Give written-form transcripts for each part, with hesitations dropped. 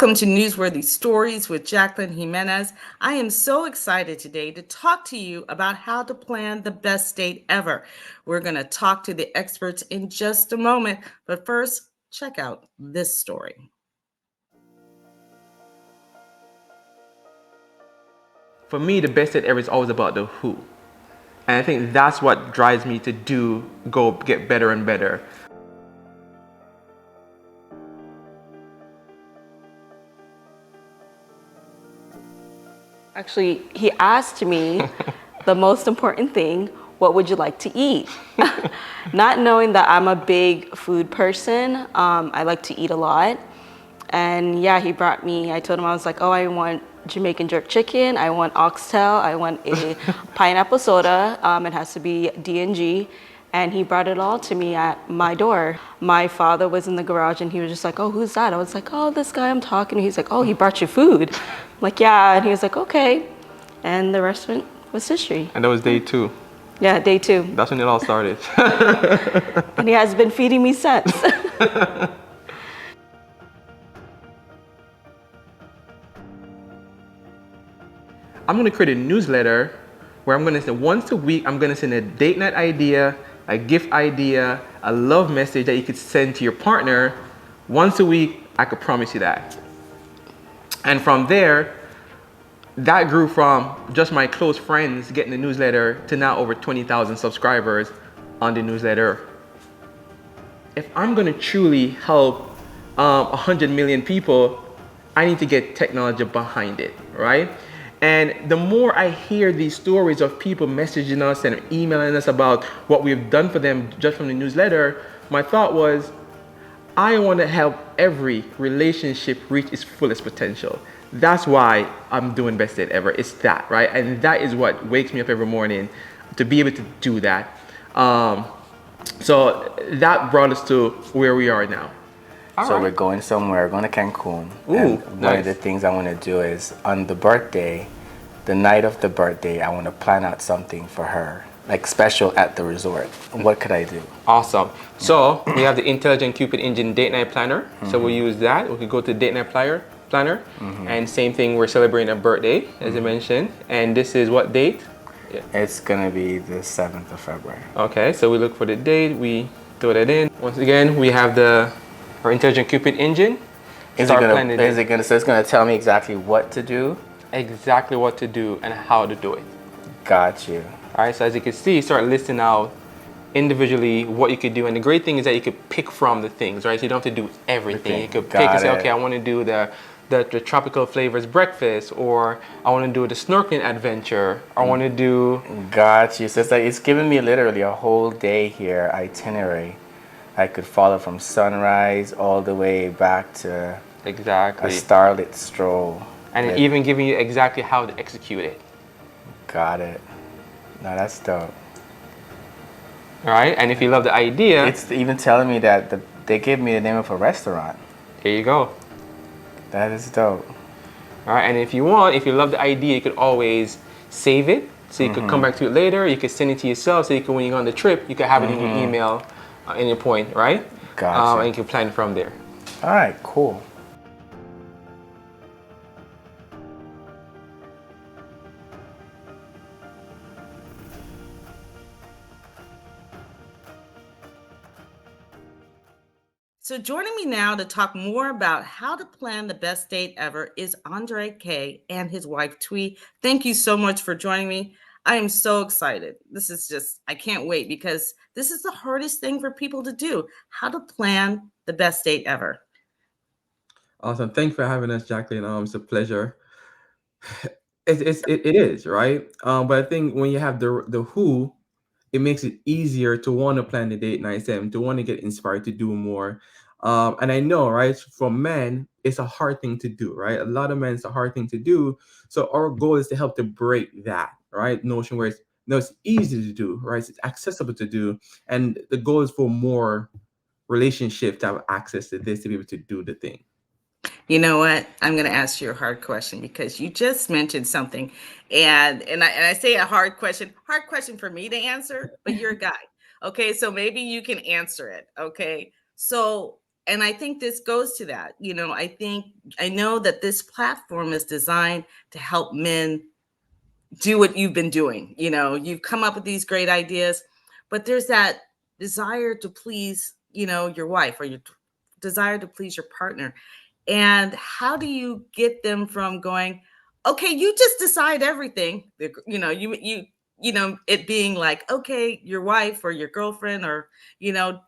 Welcome to Newsworthy Stories with Jacqueline Jimenez. I am so excited today to talk to you about how to plan the best date ever. We're going to talk to the experts in just a moment, but first, check out this story. For me, the best date ever is always about the who. And I think that's what drives me to go get better and better. Actually, he asked me the most important thing, what would you like to eat? Not knowing that I'm a big food person, I like to eat a lot. And yeah, he brought me, I told him, I was like, oh, I want Jamaican jerk chicken, I want oxtail, I want a pineapple soda, it has to be D&G. And he brought it all to me at my door. My father was in the garage and he was just like, oh, who's that? I was like, oh, this guy I'm talking to. He's like, oh, he brought you food. I'm like, yeah. And he was like, okay. And the restaurant was history. And that was day 2. Yeah, day 2. That's when it all started. And he has been feeding me since. I'm going to create a newsletter where I'm going to send once a week, I'm going to send a date night idea, a gift idea, a love message that you could send to your partner. Once a week, I could promise you that. And from there, that grew from just my close friends getting the newsletter to now over 20,000 subscribers on the newsletter. If I'm going to truly help 100 million people, I need to get technology behind it, right? And the more I hear these stories of people messaging us and emailing us about what we've done for them just from the newsletter, my thought was, I want to help every relationship reach its fullest potential. That's why I'm doing Best Date Ever. It's that, right? And that is what wakes me up every morning to be able to do that. So that brought us to where we are now. So we're going somewhere, going to Cancun. Ooh, and nice. One of the things I want to do is on the birthday, the night of the birthday, I want to plan out something for her, like special at the resort. What could I do? Awesome. So we have the Intelligent Cupid Engine Date Night Planner. So we'll use that. We could go to Date Night Planner. And same thing, we're celebrating a birthday, as I mentioned. And this is what date? Yeah. It's going to be the 7th of February. Okay, so we look for the date, we throw that in. Once again, we have our Intelligent Cupid Engine. So it's going to tell me exactly what to do? Exactly what to do and how to do it. Got you. All right, so as you can see, start listing out individually what you could do. And the great thing is that you could pick from the things, right? So you don't have to do everything. You could pick and say, okay, I want to do the tropical flavors breakfast, or I want to do the snorkeling adventure. I want to do... Got you. So it's giving me literally a whole day here itinerary. I could follow from sunrise all the way back to Exactly. a starlit stroll. And even giving you exactly how to execute it. Got it. No, that's dope. All right, and if you love the idea... It's even telling me that they gave me the name of a restaurant. Here you go. That is dope. All right, and if you love the idea, you could always save it. So you could come back to it later. You could send it to yourself so you can, when you're on the trip, you could have it in your email at any point, right? Gotcha. And you can plan from there. All right, cool. So joining me now to talk more about how to plan the best date ever is Andre Kay and his wife Twee. Thank you so much for joining me. I am so excited. I can't wait because this is the hardest thing for people to do, how to plan the best date ever. Awesome. Thanks for having us, Jacqueline. It's a pleasure. It is, right? But I think when you have the who, it makes it easier to want to plan the date night and to want to get inspired to do more. And I know, right, for men, it's a hard thing to do, right? A lot of men, it's a hard thing to do. So our goal is to help to break that, right? Notion where it's easy to do, right? It's accessible to do. And the goal is for more relationships to have access to this to be able to do the thing. You know what? I'm going to ask you a hard question because you just mentioned something, and I say a hard question for me to answer, but you're a guy. Okay, so maybe you can answer it. Okay, so And I think this goes to that. I know that this platform is designed to help men do what you've been doing. You've come up with these great ideas, but there's that desire to please, your wife, or your desire to please your partner. And how do you get them from going, okay, you just decide everything, it being like, okay, your wife or your girlfriend, or,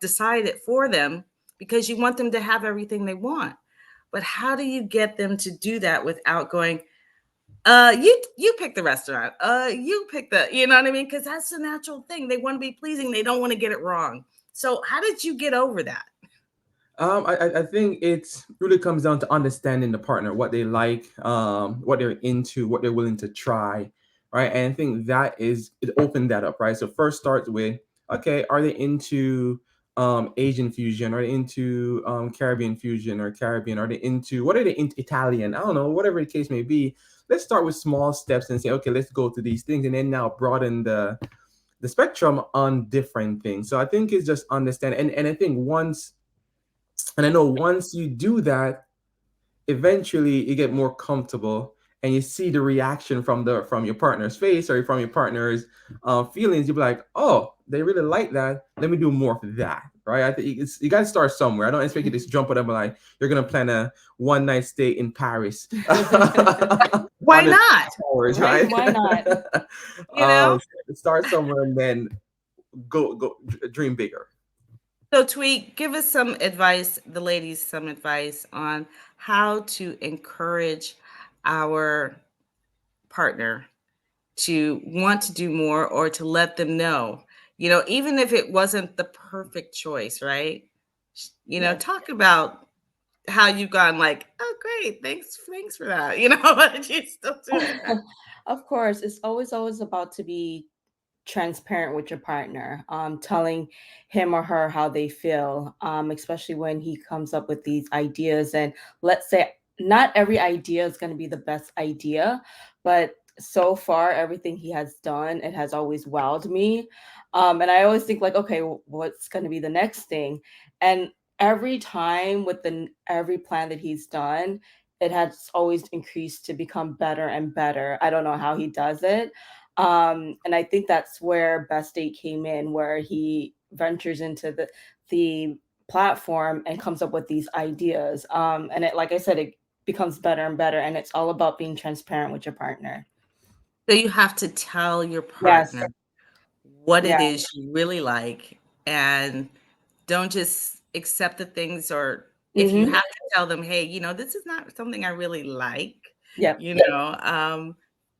decide it for them, because you want them to have everything they want. But how do you get them to do that without going, you pick the restaurant, you pick you know what I mean? Because that's the natural thing. They want to be pleasing. They don't want to get it wrong. So how did you get over that? I think it really comes down to understanding the partner, what they like, what they're into, what they're willing to try, right? And I think it opened that up, right? So first starts with, okay, are they into Asian fusion? Are they into Caribbean fusion or Caribbean? Are they into, what are they into, Italian? I don't know, whatever the case may be. Let's start with small steps and say, okay, let's go to these things, and then now broaden the spectrum on different things. So I think it's just understand, and I think I know once you do that, eventually you get more comfortable, and you see the reaction from your partner's face, or from your partner's feelings. You'll be like, oh, they really like that. Let me do more of that, right? I think you got to start somewhere. I don't expect you to just jump on them like you're gonna plan a one night stay in Paris. Why not? Hours, right? Why not? Start somewhere and then go dream bigger. So Tweet, give us some advice, the ladies, some advice on how to encourage our partner to want to do more, or to let them know, even if it wasn't the perfect choice, right? Talk about how you've gone like, oh, great, thanks for that. But you still do it. Of course, it's always about to be transparent with your partner, telling him or her how they feel, especially when he comes up with these ideas. And let's say not every idea is going to be the best idea, but so far everything he has done, it has always wowed me. And I always think like, okay, what's going to be the next thing? And every time with every plan that he's done, it has always increased to become better and better. I don't know how he does it. And I think that's where Best Date came in, where he ventures into the platform and comes up with these ideas. And it, like I said, it becomes better and better. And it's all about being transparent with your partner. So you have to tell your Yes. partner what it Yeah. is you really like, and don't just accept the things, or if you Mhm. have to tell them, hey, this is not something I really like, Yep.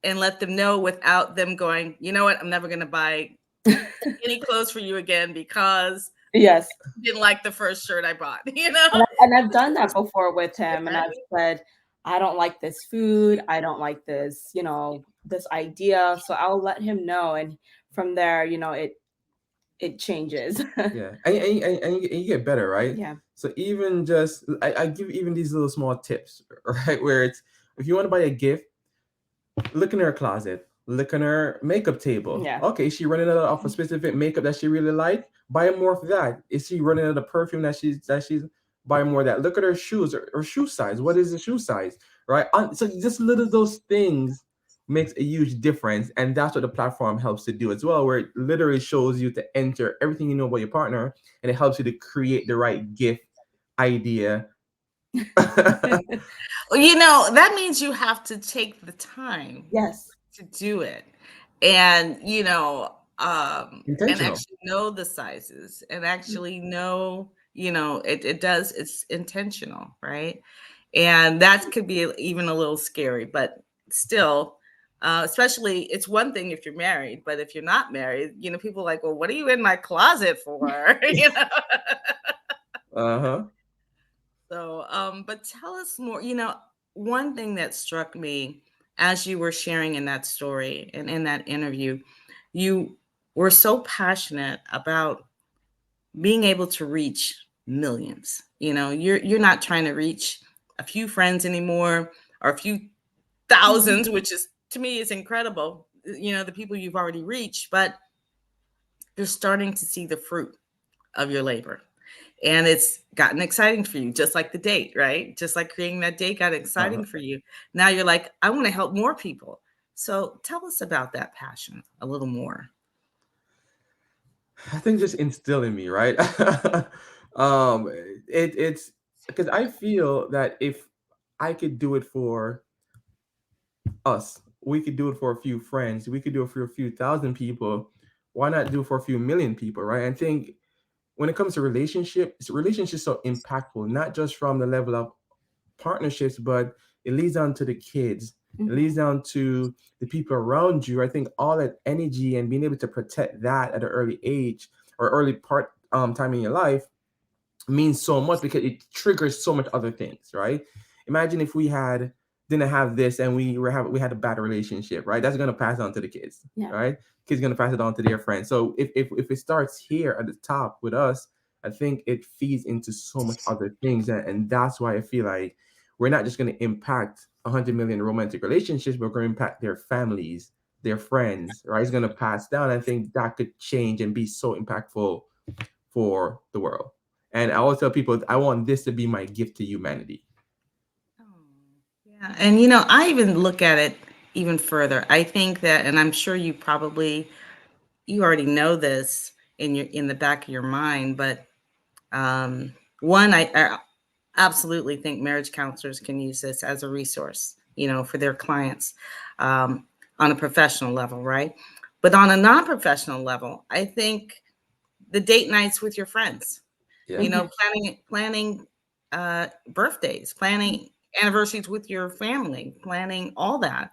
and let them know without them going, you know what, I'm never going to buy any clothes for you again because Yes. you didn't like the first shirt I bought, And I've done that before with him, and I've said, I don't like this food. I don't like this, this idea. So I'll let him know. And from there, it changes. Yeah, and you get better, right? Yeah. So even just I give even these little small tips, right? Where it's, if you want to buy a gift, look in her closet, look in her makeup table. Yeah. Okay, is she running out of a specific makeup that she really like? Buy more of that. Is she running out of perfume that she's buy more of that? Look at her shoes or shoe size. What is the shoe size? Right? So just little those things makes a huge difference, and that's what the platform helps to do as well, where it literally shows you to enter everything you know about your partner, and it helps you to create the right gift idea. That means you have to take the time Yes. to do it, and and Intentional. actually know the sizes, and actually know, it's intentional, right? And that could be even a little scary, but still, especially, it's one thing if you're married, but if you're not married, people are like, well, what are you in my closet for? Uh-huh. So, but tell us more. One thing that struck me as you were sharing in that story and in that interview, you were so passionate about being able to reach millions. You're not trying to reach a few friends anymore, or a few thousands, which is, to me, is incredible. The people you've already reached, but you're starting to see the fruit of your labor. and it's gotten exciting for you, just like the date, right? Just like creating that date got Uh-huh. exciting for you. Now you're like, I want to help more people. So tell us about that passion a little more. I think just instill in me, right? It's because I feel that if I could do it for us, we could do it for a few friends, we could do it for a few thousand people. Why not do it for a few million people, right? I think when it comes to relationships so impactful, not just from the level of partnerships, but it leads down to the kids. It leads down to the people around you. I think all that energy and being able to protect that at an early age or early part time in your life means so much because it triggers so much other things, right? Imagine if we didn't have this and we had a bad relationship, right? That's gonna pass on to the kids, Yeah. right? Kids gonna pass it on to their friends. So if it starts here at the top with us, I think it feeds into so much other things, and that's why I feel like we're not just gonna impact 100 million romantic relationships, but we're gonna impact their families, their friends, right? It's gonna pass down. I think that could change and be so impactful for the world. And I always tell people, I want this to be my gift to humanity. Oh, yeah. And I even look at it even further. I think that, and I'm sure you already know this in the back of your mind, but one, I absolutely think marriage counselors can use this as a resource, for their clients, on a professional level, right? But on a non-professional level, I think the date nights with your friends, Yeah. planning birthdays, planning anniversaries with your family, planning all that.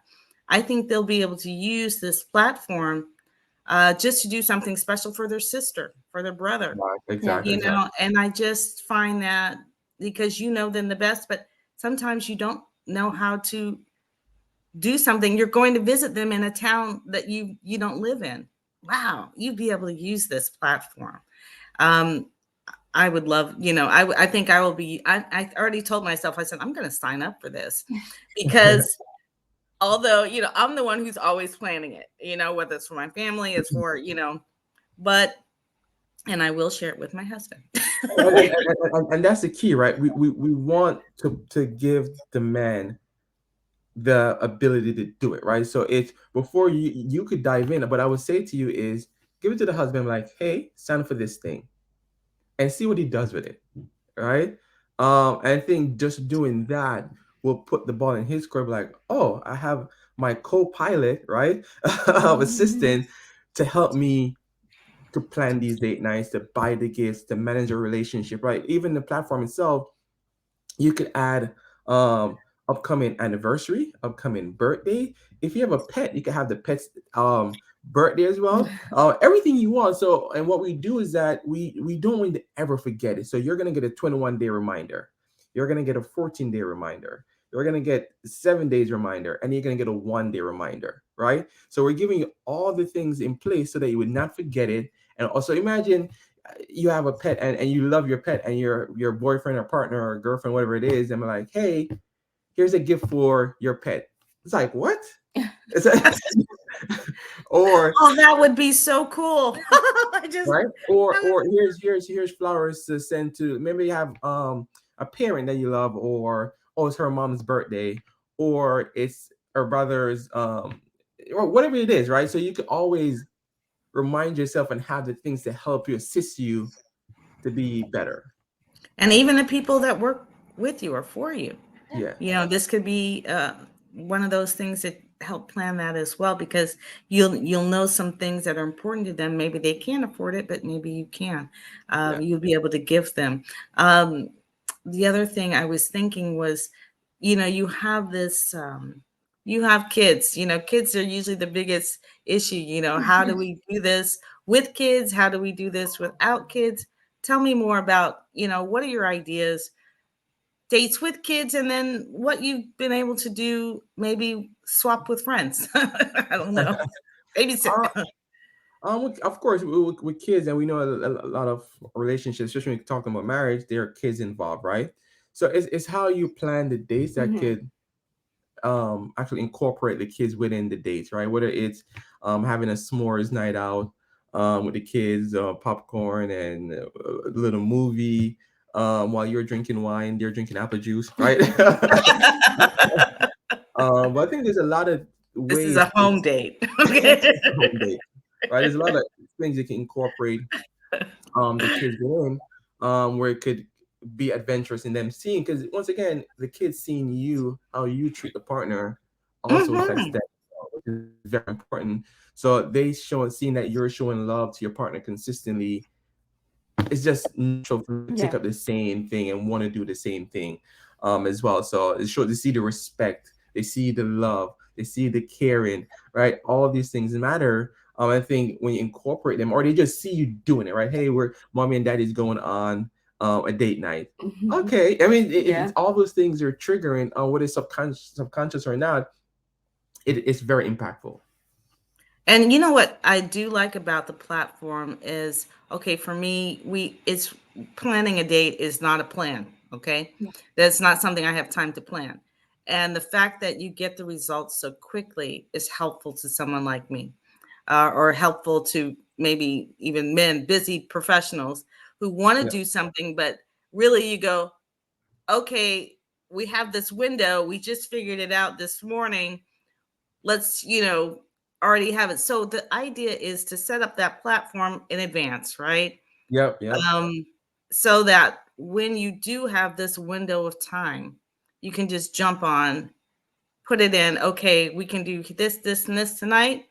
I think they'll be able to use this platform just to do something special for their sister, for their brother, Right. Exactly. and I just find that because you know them the best, but sometimes you don't know how to do something. You're going to visit them in a town that you don't live in. Wow, you'd be able to use this platform. Um, I would love, I think I will be, I already told myself, I said, I'm going to sign up for this because although, I'm the one who's always planning it, whether it's for my family, it's for, but, and I will share it with my husband. And that's the key, right? We want to give the man the ability to do it, right? So it's before you could dive in, but I would say to you is give it to the husband, like, hey, sign up for this thing and see what he does with it, right? I think just doing that will put the ball in his court, like, oh, I have my co-pilot, right? Of assistant to help me to plan these date nights, to buy the gifts, to manage a relationship, right? Even the platform itself, you could add upcoming anniversary, upcoming birthday. If you have a pet, you can have the pet's birthday as well. Everything you want. So, and what we do is that we don't want you to ever forget it. So you're gonna get a 21-day reminder. You're gonna get a 14-day reminder. You're gonna get 7 days reminder, and you're gonna get a 1-day reminder, right? So we're giving you all the things in place so that you would not forget it. And also imagine you have a pet and you love your pet and your boyfriend or partner or girlfriend, whatever it is, and we're like, hey, here's a gift for your pet. It's like, what? It's like, or Oh, that would be so cool. I just, right? Or here's flowers to send to, maybe you have a parent that you love, or oh, it's her mom's birthday, or it's her brother's or whatever it is, right? So you could always remind yourself and have the things to help you, assist you to be better. and even the people that work with you or for you. Yeah. This could be one of those things that help plan that as well, because you'll know some things that are important to them. Maybe they can't afford it, but maybe you can. Yeah. You'll be able to give them. The other thing I was thinking was, you have this. You have kids. Kids are usually the biggest issue. How do we do this with kids? How do we do this without kids? Tell me more about, what are your ideas? Dates with kids, and then what you've been able to do, maybe swap with friends. I don't know. Babysit. Uh, of course, with kids, and we know a lot of relationships, especially when you're talking about marriage, there are kids involved, right? So it's how you plan the dates that could actually incorporate the kids within the dates, right? Whether it's having a s'mores night out, with the kids, popcorn and a little movie. While you're drinking wine, they're drinking apple juice, right? But I think there's a lot of This is ways. a home date. Yes, Okay. it's a home date, right? There's a lot of things you can incorporate the kids in, where it could be adventurous in them seeing, because once again, the kids seeing you, how you treat the partner also affects Mhm. them, which is very important. So they seeing that you're showing love to your partner consistently, it's just natural for them to take Yeah. up the same thing and want to do the same thing as well. So it's sure they see the respect, they see the love, they see the caring, right? All of these things matter. I think when you incorporate them, or they just see you doing it, right? Hey, we're mommy and daddy's going on a date night. Okay, I mean, if Yeah. it's all those things are triggering, whether it's subconscious or not, it's very impactful. And you know what I do like about the platform is, okay, for me, it's planning a date is not a plan, okay? Yeah. That's not something I have time to plan. And the fact that you get the results so quickly is helpful to someone like me, or helpful to maybe even men, busy professionals who want to Yeah. do something, but really you go, okay, we have this window, we just figured it out this morning, let's already have it. So the idea is to set up that platform in advance, right? Yep. Yep. um so that when you do have this window of time, you can just jump on, put it in, okay, we can do this and this tonight.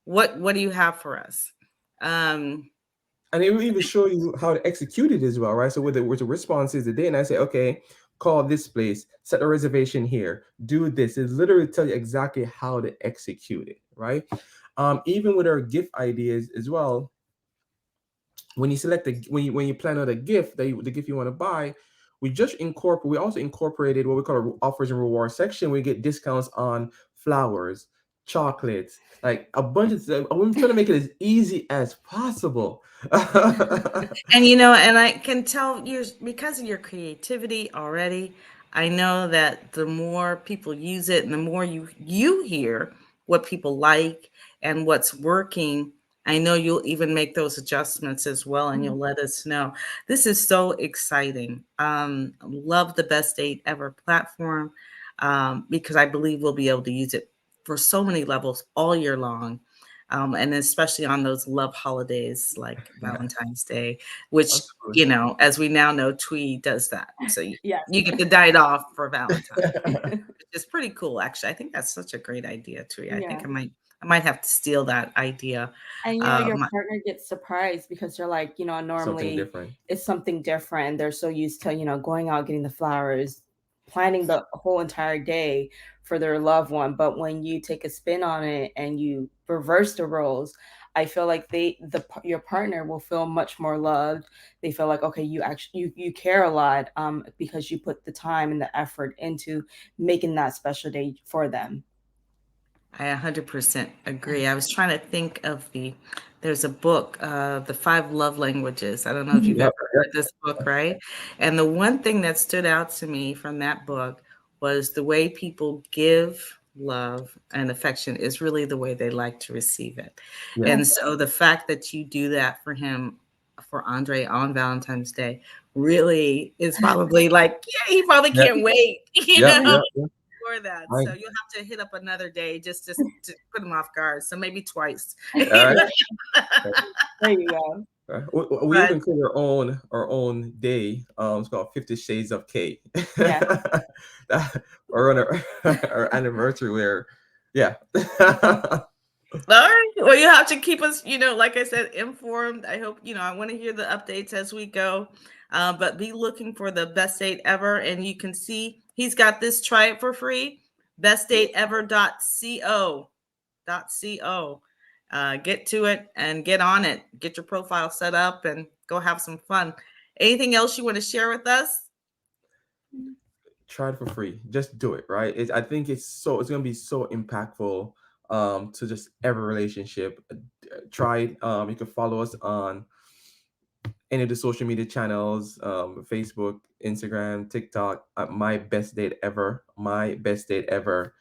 What do you have for us? um And it will even show you how to execute it as well, right? So with the responses the day, and I say, okay, call this place, set a reservation here, do this. It literally tell you exactly how to execute it, right? Even with our gift ideas as well, when you select when you plan out a gift the gift you want to buy, we also incorporated what we call a offers and rewards section. We get discounts on flowers, chocolates, like a bunch of stuff. I'm trying to make it as easy as possible. and and I can tell you, because of your creativity already, I know that the more people use it and the more you hear what people like and what's working, I know you'll even make those adjustments as well, and you'll let us know. This is so exciting. Love the Best Date Ever platform, because I believe we'll be able to use it for so many levels all year long, and especially on those love holidays like Valentine's Day, which, Absolutely. as we now know, Twee does that. So Yes. you get the night off for Valentine's, which is pretty cool, actually. I think that's such a great idea, Twee. I think Yeah. I might have to steal that idea. And your Um, partner gets surprised because they're like, Something normally different. it's something different. They're so used to, going out, getting the flowers, planning the whole entire day for their loved one. But when you take a spin on it and you reverse the roles, I feel like your partner will feel much more loved. They feel like, okay, you actually you care a lot, because you put the time and the effort into making that special day for them. I 100% agree. I was trying to think of there's a book, The Five Love Languages. I don't know if you've Yep, ever read this book, right? And the one thing that stood out to me from that book was the way people give love and affection is really the way they like to receive it. yeah. And so the fact that you do that for him, for Andre on Valentine's Day, really is probably like, yeah, he probably Yeah. can't wait, Yeah. Yeah. Yeah. for that. Right. So you'll have to hit up another day just to put him off guard. So maybe twice. All right. There you go. We But even create our own day. It's called 50 Shades of Kate. Yeah. Or on our anniversary where, yeah. all right. Well, you have to keep us, like I said, informed. I hope, I want to hear the updates as we go. But be looking for the Best Date Ever. And you can see he's got this, try it for free. bestdateever.co. .co. Get to it and get on it. Get your profile set up and go have some fun. Anything else you want to share with us? Try it for free. Just do it, right? I think it's gonna be so impactful to just every relationship. Try it. You can follow us on any of the social media channels, Facebook, Instagram, TikTok, at My Best Date Ever. My Best Date Ever.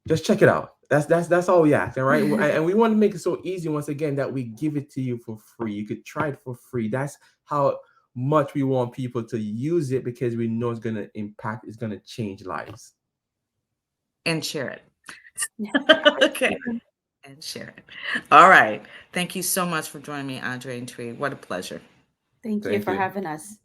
Just check it out. That's all we ask, all right? And we want to make it so easy once again that we give it to you for free. You could try it for free. That's how much we want people to use it, because we know it's gonna impact, it's gonna change lives. And share it. Okay. And share it. All right. Thank you so much for joining me, Andre and Twee. What a pleasure. Thank you Thank for you. having us.